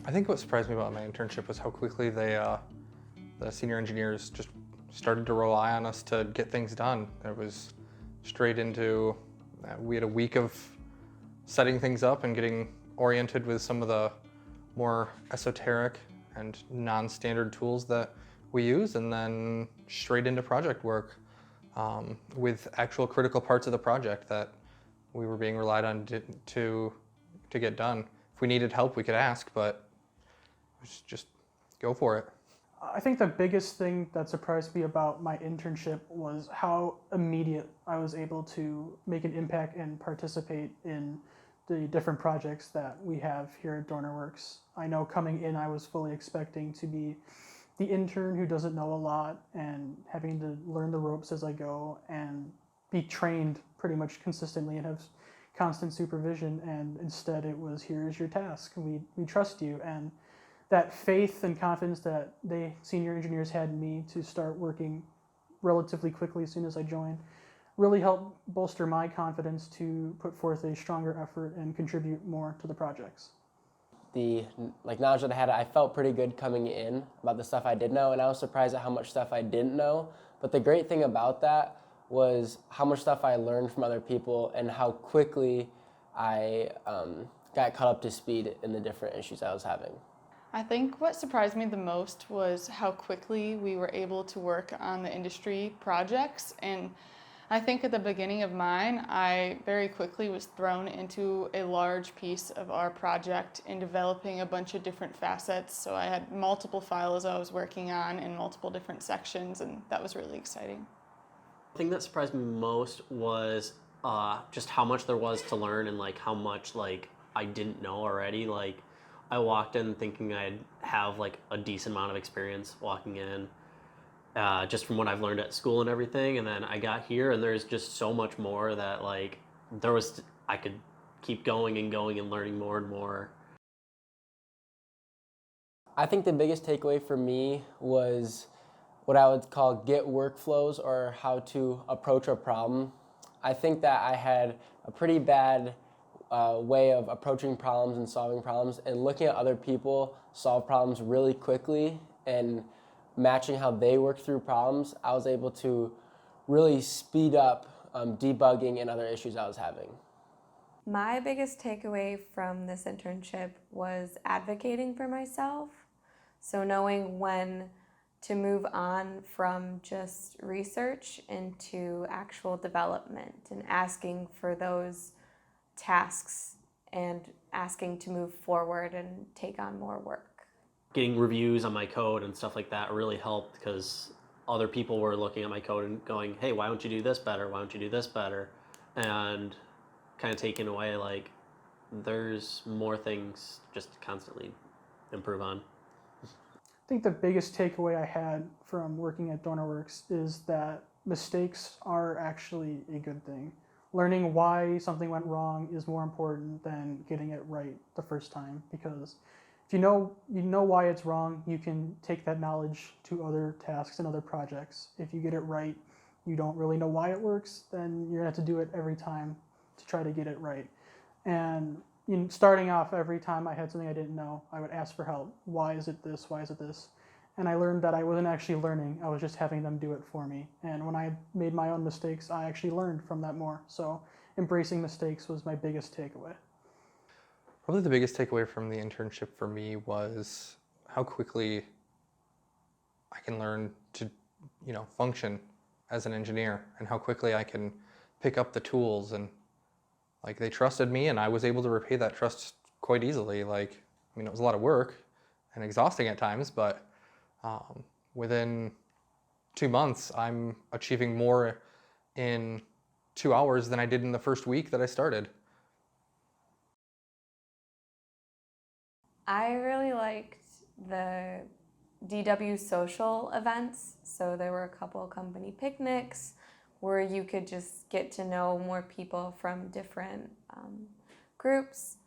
I think what surprised me about my internship was how quickly the senior engineers just started to rely on us to get things done. It was straight into, we had a week of setting things up and getting oriented with some of the more esoteric and non-standard tools that we use, and then straight into project work with actual critical parts of the project that we were being relied on to get done. If we needed help, we could ask, but just go for it. I think the biggest thing that surprised me about my internship was how immediate I was able to make an impact and participate in the different projects that we have here at DornerWorks. I know coming in, I was fully expecting to be the intern who doesn't know a lot and having to learn the ropes as I go and be trained pretty much consistently and have constant supervision. And instead it was, here's your task, we trust you. And that faith and confidence that they senior engineers had in me to start working relatively quickly as soon as I joined really helped bolster my confidence to put forth a stronger effort and contribute more to the projects. The knowledge that I had, I felt pretty good coming in about the stuff I did know, and I was surprised at how much stuff I didn't know. But the great thing about that was how much stuff I learned from other people and how quickly I got caught up to speed in the different issues I was having. I think what surprised me the most was how quickly we were able to work on the industry projects. And I think at the beginning of mine, I very quickly was thrown into a large piece of our project in developing a bunch of different facets. So I had multiple files I was working on in multiple different sections, and that was really exciting. The thing that surprised me most was just how much there was to learn and how much I didn't know already. I walked in thinking I'd have a decent amount of experience walking in, just from what I've learned at school and everything. And then I got here and there's just so much more that I could keep going and learning more and more. I think the biggest takeaway for me was what I would call Git workflows, or how to approach a problem. I think that I had a pretty bad way of approaching problems and solving problems, and looking at other people solve problems really quickly and matching how they work through problems. I was able to really speed up debugging and other issues I was having. My biggest takeaway from this internship was advocating for myself. So knowing when to move on from just research into actual development and asking for those tasks and asking to move forward and take on more work. Getting reviews on my code and stuff like that really helped, because other people were looking at my code and going, hey, why don't you do this better? Why don't you do this better? And kind of taking away there's more things just to constantly improve on. I think the biggest takeaway I had from working at DornerWorks is that mistakes are actually a good thing. Learning why something went wrong is more important than getting it right the first time, because if you know why it's wrong, you can take that knowledge to other tasks and other projects. If you get it right, you don't really know why it works, then you're gonna have to do it every time to try to get it right. And starting off, every time I had something I didn't know, I would ask for help. Why is it this? Why is it this? And I learned that I wasn't actually learning, I was just having them do it for me. And when I made my own mistakes, I actually learned from that more. So embracing mistakes was my biggest takeaway. Probably the biggest takeaway from the internship for me was how quickly I can learn to, function as an engineer, and how quickly I can pick up the tools. And they trusted me, and I was able to repay that trust quite easily. It was a lot of work and exhausting at times, but within 2 months, I'm achieving more in 2 hours than I did in the first week that I started. I really liked the DW social events. So there were a couple company picnics where you could just get to know more people from different groups,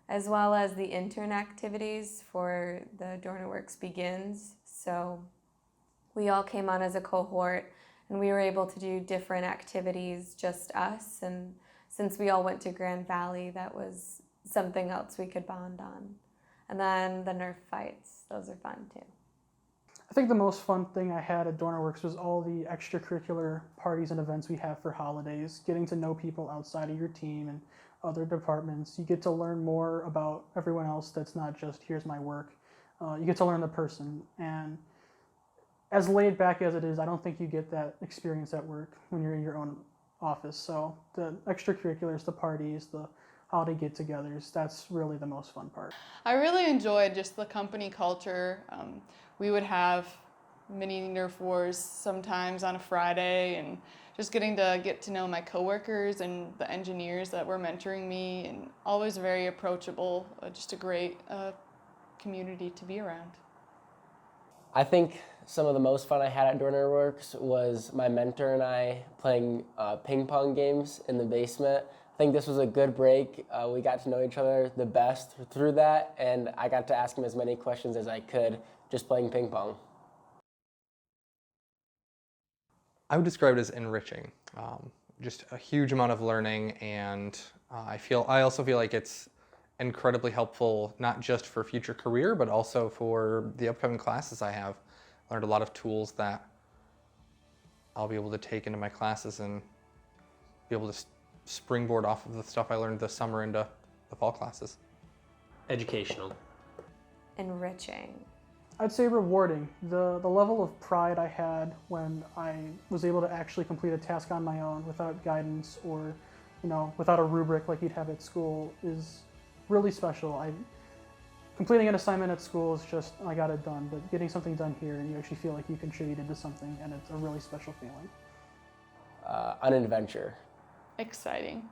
as well as the intern activities for the DornerWorks Begins. So we all came on as a cohort and we were able to do different activities, just us. And since we all went to Grand Valley, that was something else we could bond on. And then the Nerf fights, those are fun too. I think the most fun thing I had at DornerWorks was all the extracurricular parties and events we have for holidays, getting to know people outside of your team and other departments. You get to learn more about everyone else that's not just, here's my work. You get to learn the person. And as laid back as it is, I don't think you get that experience at work when you're in your own office. So the extracurriculars, the parties, the holiday get-togethers, that's really the most fun part. I really enjoyed just the company culture. We would have mini Nerf wars sometimes on a Friday, and just getting to know my coworkers and the engineers that were mentoring me, and always very approachable, just a great community to be around. I think some of the most fun I had at DornerWorks was my mentor and I playing ping pong games in the basement. I think this was a good break. We got to know each other the best through that, and I got to ask him as many questions as I could just playing ping pong. I would describe it as enriching. Just a huge amount of learning, and I also feel like it's incredibly helpful, not just for future career, but also for the upcoming classes I have. I learned a lot of tools that I'll be able to take into my classes and be able to springboard off of the stuff I learned this summer into the fall classes. Educational. Enriching. I'd say rewarding. The level of pride I had when I was able to actually complete a task on my own without guidance or, without a rubric like you'd have at school is really special. Completing an assignment at school is just, I got it done, but getting something done here and you actually feel like you contributed to something, and it's a really special feeling. An adventure. Exciting.